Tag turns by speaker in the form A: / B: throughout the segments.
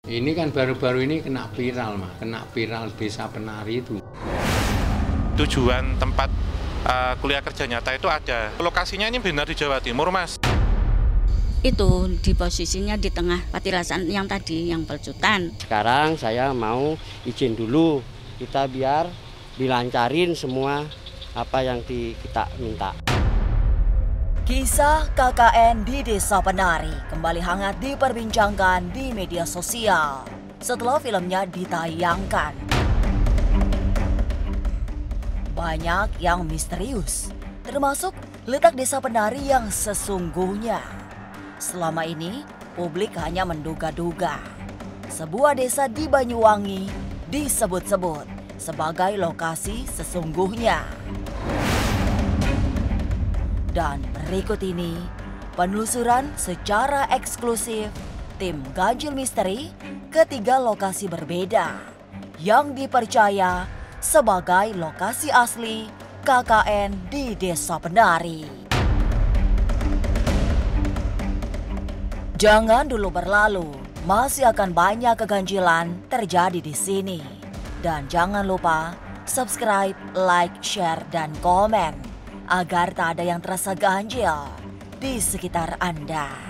A: Ini kan baru-baru ini kena viral, Mas. Kena viral Desa Penari itu.
B: Tujuan tempat kuliah kerja nyata itu ada. Lokasinya ini benar di Jawa Timur, Mas.
C: Itu di posisinya di tengah Patirasan yang tadi, yang Pelcutan.
D: Sekarang saya mau izin dulu, kita biar dilancarin semua apa yang kita minta.
E: Kisah KKN di Desa Penari kembali hangat diperbincangkan di media sosial setelah filmnya ditayangkan. Banyak yang misterius, termasuk letak Desa Penari yang sesungguhnya. Selama ini, publik hanya menduga-duga. Sebuah desa di Banyuwangi disebut-sebut sebagai lokasi sesungguhnya. Dan berikut ini penelusuran secara eksklusif tim Ganjil Misteri ke 3 lokasi berbeda yang dipercaya sebagai lokasi asli KKN di Desa Penari. Jangan dulu berlalu, masih akan banyak keganjilan terjadi di sini. Dan jangan lupa subscribe, like, share, dan komen agar tak ada yang terasa ganjil di sekitar Anda.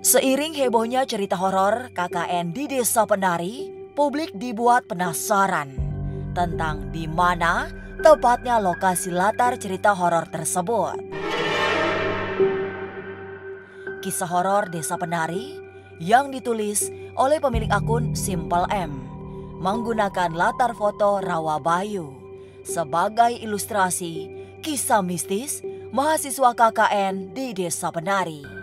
E: Seiring hebohnya cerita horor KKN di Desa Penari, publik dibuat penasaran tentang di mana tepatnya lokasi latar cerita horor tersebut. Kisah horor Desa Penari yang ditulis oleh pemilik akun Simple M menggunakan latar foto Rawa Bayu sebagai ilustrasi kisah mistis mahasiswa KKN di Desa Penari.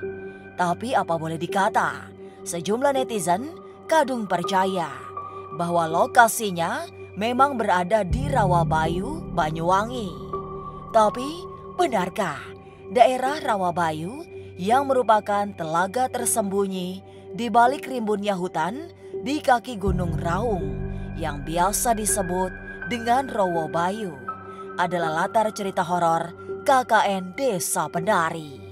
E: Tapi apa boleh dikata, sejumlah netizen kadung percaya bahwa lokasinya memang berada di Rawabayu, Banyuwangi. Tapi benarkah daerah Rawabayu yang merupakan telaga tersembunyi di balik rimbunnya hutan di kaki Gunung Raung yang biasa disebut dengan Rawabayu adalah latar cerita horor KKN Desa Penari?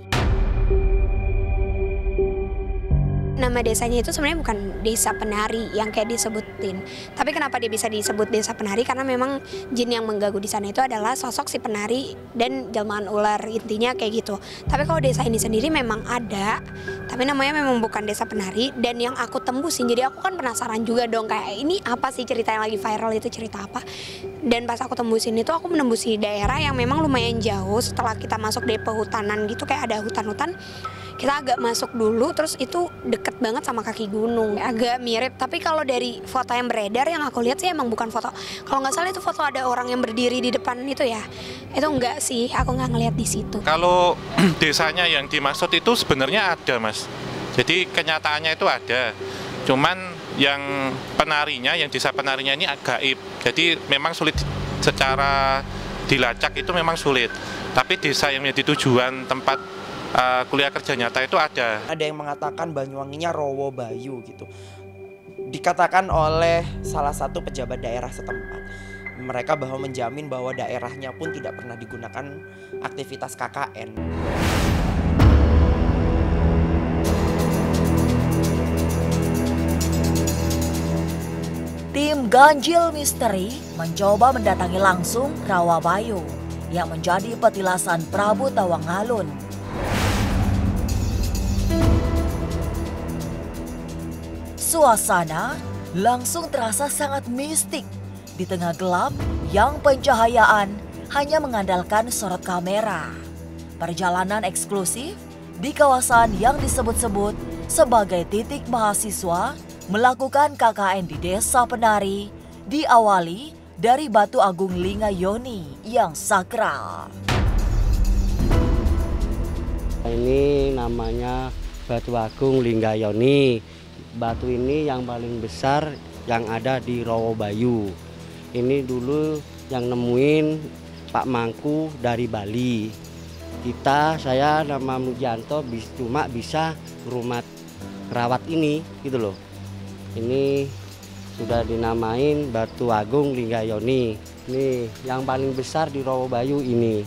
F: Nama desanya itu sebenarnya bukan Desa Penari yang kayak disebutin. Tapi kenapa dia bisa disebut Desa Penari? Karena memang jin yang mengganggu di sana itu adalah sosok si penari dan jelmaan ular, intinya kayak gitu. Tapi kalau desa ini sendiri memang ada, tapi namanya memang bukan Desa Penari. Dan yang aku tembusin, jadi aku kan penasaran juga dong, kayak ini apa sih cerita yang lagi viral itu, cerita apa. Dan pas aku tembusin itu aku menembus di daerah yang memang lumayan jauh. Setelah kita masuk di pehutanan gitu, kayak ada hutan-hutan, kita agak masuk dulu, terus itu deket banget sama kaki gunung, agak mirip. Tapi kalau dari foto yang beredar yang aku lihat sih emang bukan foto, kalau nggak salah itu foto ada orang yang berdiri di depan itu ya. Itu enggak sih, aku nggak ngelihat di situ.
B: Kalau desanya yang dimaksud itu sebenarnya ada, Mas. Jadi kenyataannya itu ada. Cuman yang penarinya, yang Desa Penarinya ini agak gaib. Jadi memang sulit secara dilacak, itu memang sulit. Tapi desa yang menjadi tujuan tempat kuliah kerja nyata itu ada.
G: Ada yang mengatakan Banyuwanginya Rawabayu gitu. Dikatakan oleh salah satu pejabat daerah setempat. Mereka bahwa menjamin bahwa daerahnya pun tidak pernah digunakan aktivitas KKN.
E: Tim Ganjil Misteri mencoba mendatangi langsung Rawabayu yang menjadi petilasan Prabu Tawangalun. Suasana langsung terasa sangat mistik di tengah gelap yang pencahayaan hanya mengandalkan sorot kamera. Perjalanan eksklusif di kawasan yang disebut-sebut sebagai titik mahasiswa melakukan KKN di Desa Penari diawali dari Batu Agung Lingayoni yang sakral.
D: Ini namanya Batu Agung Lingayoni. Batu ini yang paling besar yang ada di Rawabayu. Ini dulu yang nemuin Pak Mangku dari Bali. Saya nama Mujanto cuma bisa rawat ini gitu loh. Ini sudah dinamain Batu Agung Linggayoni. Ini yang paling besar di Rawabayu ini.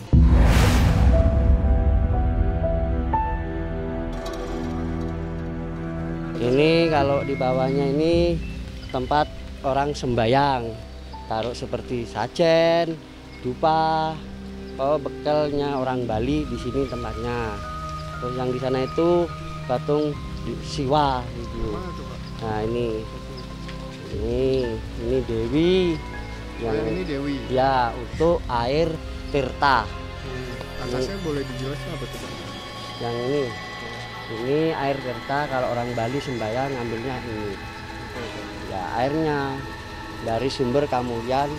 D: Ini kalau di bawahnya ini tempat orang sembayang, taruh seperti sajen, dupa, bekalnya orang Bali di sini tempatnya. Terus yang di sana itu patung Siwa gitu. Nah ini Dewi.
H: Ini Dewi.
D: Ya, untuk air tirta.
H: Atasnya boleh dijelaskan apa tuh?
D: Yang ini air tirta, kalau orang Bali sembahyang ngambilnya ini. Ya, airnya dari sumber Kamurian,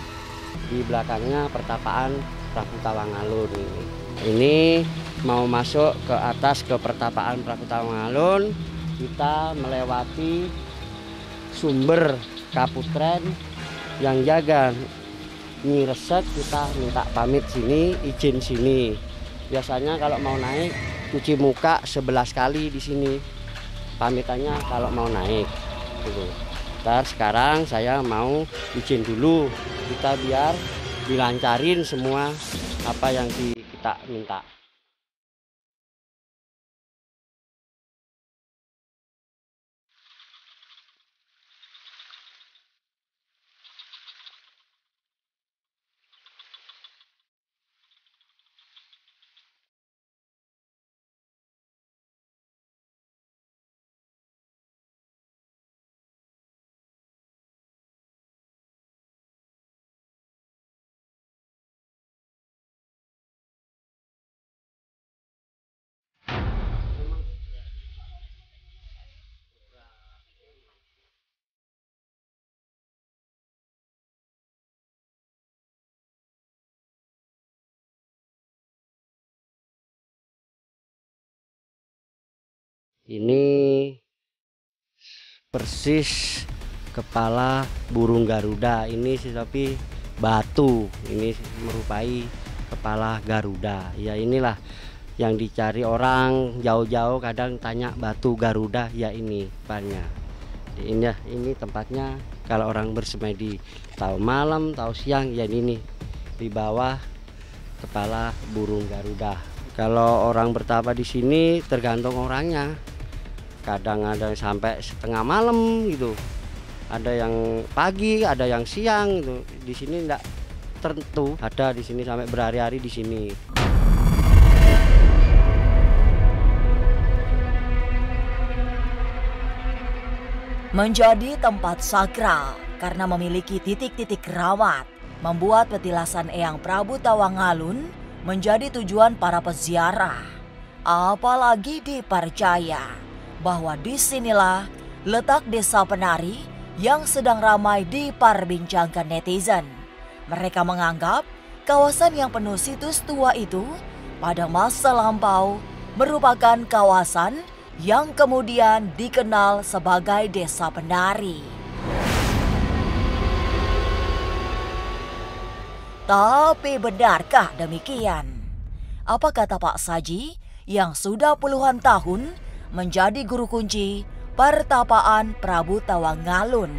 D: di belakangnya pertapaan Prabu Tawangalun ini. Ini mau masuk ke atas ke pertapaan Prabu Tawangalun, kita melewati sumber Kaputren yang jaga Nyi Resek, kita minta pamit sini, izin sini. Biasanya kalau mau naik cuci muka 11 kali di sini. Pamitannya kalau mau naik. Gitu. Sekarang saya mau izin dulu, kita biar dilancarin semua apa yang kita minta. Ini persis kepala burung Garuda. Ini tapi batu. Ini merupai kepala Garuda. Ya inilah yang dicari orang jauh-jauh, kadang tanya batu Garuda. Ya ini banyak. Ini tempatnya kalau orang bersemedi tahu malam, tahu siang. Ya ini di bawah kepala burung Garuda. Kalau orang bertapa di sini tergantung orangnya. Kadang ada yang sampai setengah malam gitu, ada yang pagi, ada yang siang gitu. Di sini enggak tertentu, ada di sini sampai berhari-hari di sini.
E: Menjadi tempat sakral karena memiliki titik-titik keramat, membuat petilasan Eyang Prabu Tawangalun menjadi tujuan para peziarah. Apalagi dipercaya bahwa disinilah letak desa penari yang sedang ramai diperbincangkan netizen. Mereka menganggap kawasan yang penuh situs tua itu pada masa lampau merupakan kawasan yang kemudian dikenal sebagai desa penari. Tapi benarkah demikian? Apa kata Pak Saji yang sudah puluhan tahun menjadi guru kunci pertapaan Prabu Tawangalun?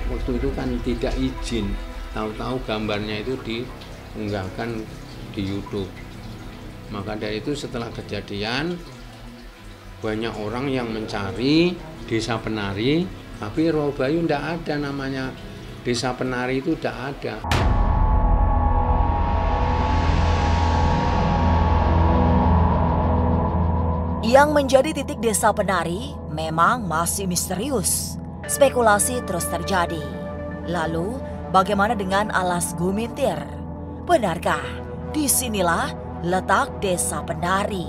A: Waktu itu kan tidak izin, tahu-tahu gambarnya itu diunggahkan di YouTube. Maka dari itu setelah kejadian banyak orang yang mencari desa penari, tapi Rawabayu tidak ada namanya desa penari, itu tidak ada.
E: Yang menjadi titik desa penari memang masih misterius. Spekulasi terus terjadi. Lalu, bagaimana dengan Alas Gumintir? Benarkah disinilah letak desa penari?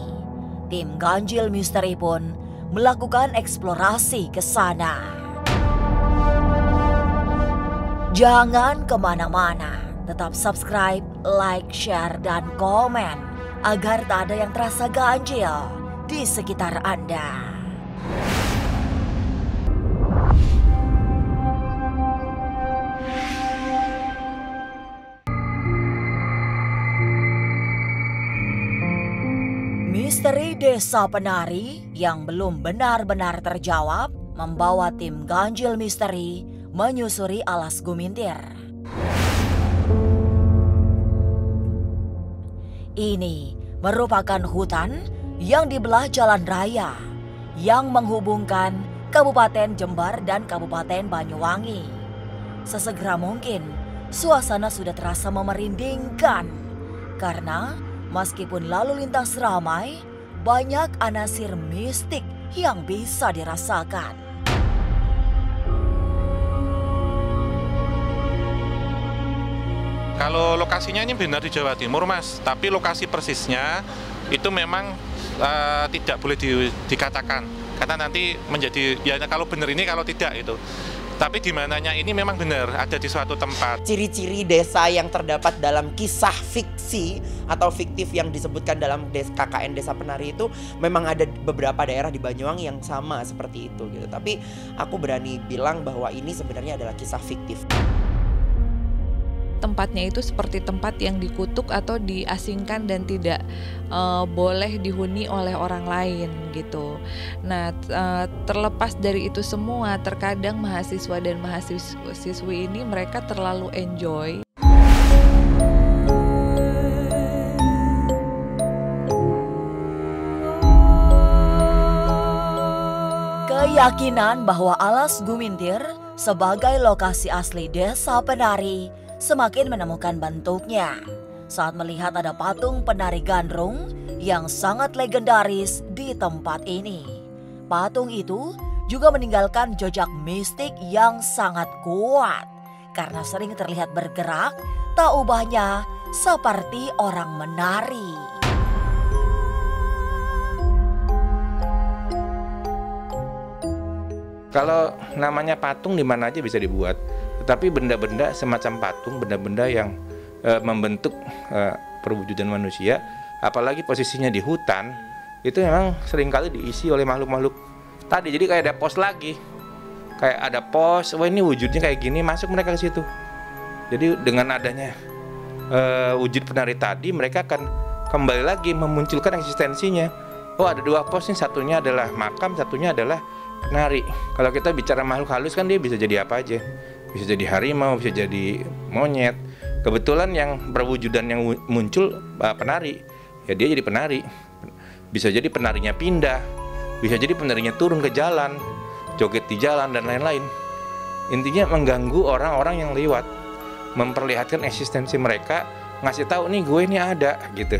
E: Tim Ganjil Misteri pun melakukan eksplorasi ke sana. Jangan kemana-mana, tetap subscribe, like, share, dan komen agar tak ada yang terasa ganjil di sekitar Anda. Misteri Desa Penari yang belum benar-benar terjawab membawa tim Ganjil Misteri menyusuri Alas Gumintir. Ini merupakan hutan yang dibelah jalan raya yang menghubungkan Kabupaten Jember dan Kabupaten Banyuwangi. Sesegera mungkin, suasana sudah terasa memerindingkan karena meskipun lalu lintas ramai, banyak anasir mistik yang bisa dirasakan.
B: Kalau lokasinya ini benar di Jawa Timur, Mas, tapi lokasi persisnya itu memang tidak boleh dikatakan, karena nanti menjadi ya kalau benar ini kalau tidak itu. Tapi di mananya ini memang benar ada di suatu tempat.
G: Ciri-ciri desa yang terdapat dalam kisah fiksi atau fiktif yang disebutkan dalam KKN Desa Penari itu memang ada beberapa daerah di Banyuwangi yang sama seperti itu gitu. Tapi aku berani bilang bahwa ini sebenarnya adalah kisah fiktif.
I: Tempatnya itu seperti tempat yang dikutuk atau diasingkan dan tidak boleh dihuni oleh orang lain gitu. Nah, terlepas dari itu semua, terkadang mahasiswa dan mahasiswi ini mereka terlalu enjoy.
E: Keyakinan bahwa Alas Gumintir sebagai lokasi asli Desa Penari semakin menemukan bentuknya saat melihat ada patung penari gandrung yang sangat legendaris di tempat ini. Patung itu juga meninggalkan jejak mistik yang sangat kuat karena sering terlihat bergerak, tak ubahnya seperti orang menari.
J: Kalau namanya patung di mana aja bisa dibuat. Tetapi benda-benda semacam patung, benda-benda yang membentuk perwujudan manusia, apalagi posisinya di hutan, itu memang seringkali diisi oleh makhluk-makhluk tadi. Jadi kayak ada pos lagi, kayak ada pos, wah ini wujudnya kayak gini, masuk mereka ke situ. Jadi dengan adanya wujud penari tadi, mereka akan kembali lagi memunculkan eksistensinya. Oh ada dua pos nih, satunya adalah makam, satunya adalah penari. Kalau kita bicara makhluk halus kan dia bisa jadi apa aja. Bisa jadi harimau, bisa jadi monyet. Kebetulan yang perwujudan yang muncul penari, ya dia jadi penari. Bisa jadi penarinya pindah, bisa jadi penarinya turun ke jalan, joget di jalan dan lain-lain. Intinya mengganggu orang-orang yang lewat, memperlihatkan eksistensi mereka, ngasih tahu nih gue ini ada gitu.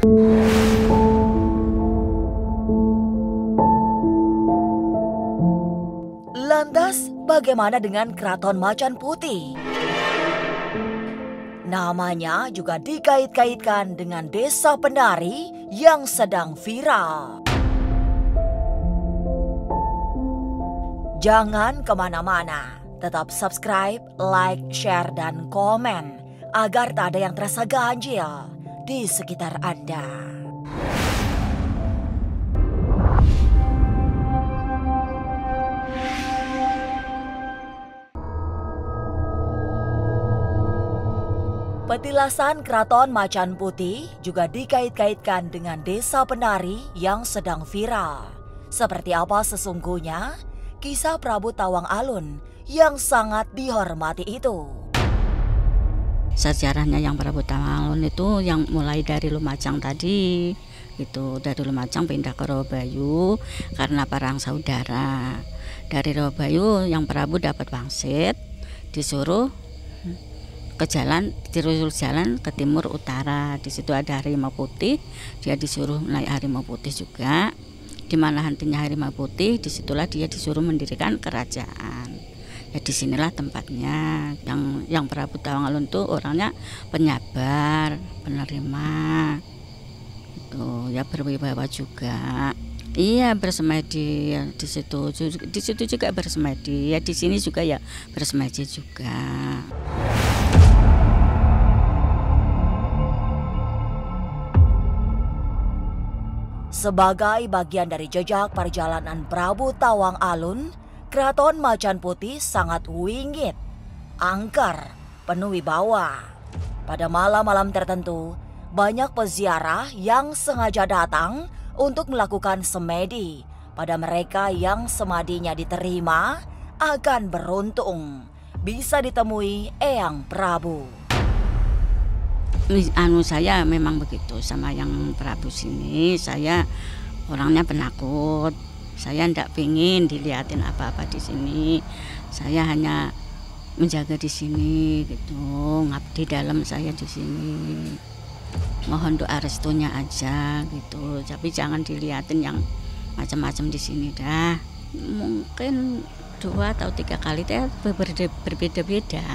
E: Lantas, bagaimana dengan Keraton Macan Putih? Namanya juga dikait-kaitkan dengan Desa Penari yang sedang viral. Jangan kemana-mana, tetap subscribe, like, share, dan komen agar tak ada yang terasa ganjil di sekitar Anda. Petilasan Keraton Macan Putih juga dikait-kaitkan dengan Desa Penari yang sedang viral. Seperti apa sesungguhnya kisah Prabu Tawang Alun yang sangat dihormati itu?
C: Sejarahnya yang Prabu Tawang Alun itu yang mulai dari Lumajang tadi, itu dari Lumajang pindah ke Rawabayu karena perang saudara. Dari Rawabayu yang Prabu dapat wangsit, disuruh ke jalan, terus jalan ke timur utara. Di situ ada harimau putih, dia disuruh naik harimau putih juga. Di mana hentinya harimau putih, disitulah dia disuruh mendirikan kerajaan. Ya disinilah tempatnya. Yang Prabu Tawang Alun itu orangnya penyabar, penerima, itu ya berwibawa juga. Iya bersemedi ya, di situ juga bersemedi. Ya di sini juga ya bersemedi juga.
E: Sebagai bagian dari jejak perjalanan Prabu Tawang Alun, Keraton Macan Putih sangat wingit, angker, penuh wibawa. Pada malam-malam tertentu, banyak peziarah yang sengaja datang untuk melakukan semedi pada mereka yang semadinya diterima akan beruntung bisa ditemui Eyang Prabu.
C: Saya memang begitu sama yang Prabu sini. Saya orangnya penakut. Saya tidak pingin dilihatin apa-apa di sini. Saya hanya menjaga di sini gitu, ngabdi dalam saya di sini. Mohon doa restunya aja gitu. Tapi jangan dilihatin yang macam-macam di sini dah. Mungkin 2 atau 3 kali teh berbeda-beda.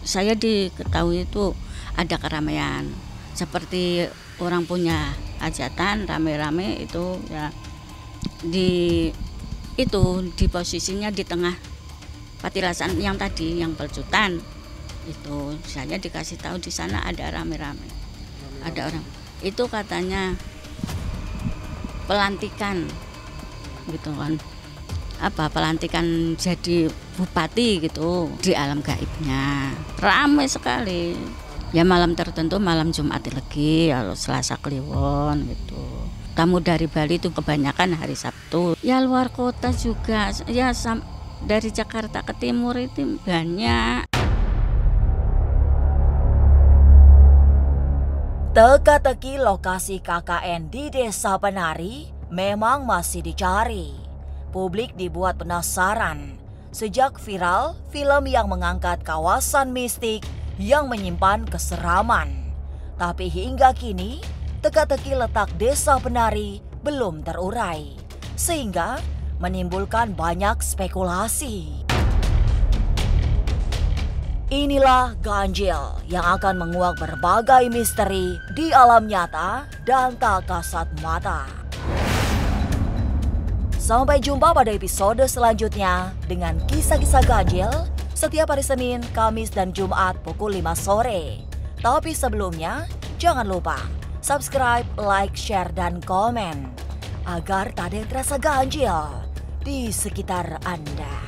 C: Saya diketahui itu ada keramaian. Seperti orang punya hajatan rame-rame itu ya di posisinya di tengah patilasan yang tadi yang pelcutan itu saya dikasih tahu di sana ada rame-rame. Ada orang itu katanya pelantikan gitu kan. Pelantikan jadi bupati gitu di alam gaibnya. Ramai sekali. Ya malam tertentu malam Jumat lagi, kalau Selasa Kliwon gitu. Tamu dari Bali itu kebanyakan hari Sabtu. Ya luar kota juga. Ya dari Jakarta ke timur itu banyak.
E: Teka-teki lokasi KKN di Desa Penari memang masih dicari. Publik dibuat penasaran sejak viral film yang mengangkat kawasan mistik yang menyimpan keseraman. Tapi hingga kini teka-teki letak Desa Penari belum terurai, sehingga menimbulkan banyak spekulasi. Inilah ganjil yang akan menguak berbagai misteri di alam nyata dan tak kasat mata. Sampai jumpa pada episode selanjutnya dengan kisah-kisah ganjil setiap hari Senin, Kamis, dan Jumat pukul 5 sore. Tapi sebelumnya, jangan lupa subscribe, like, share, dan komen agar tak ada yang terasa ganjil di sekitar Anda.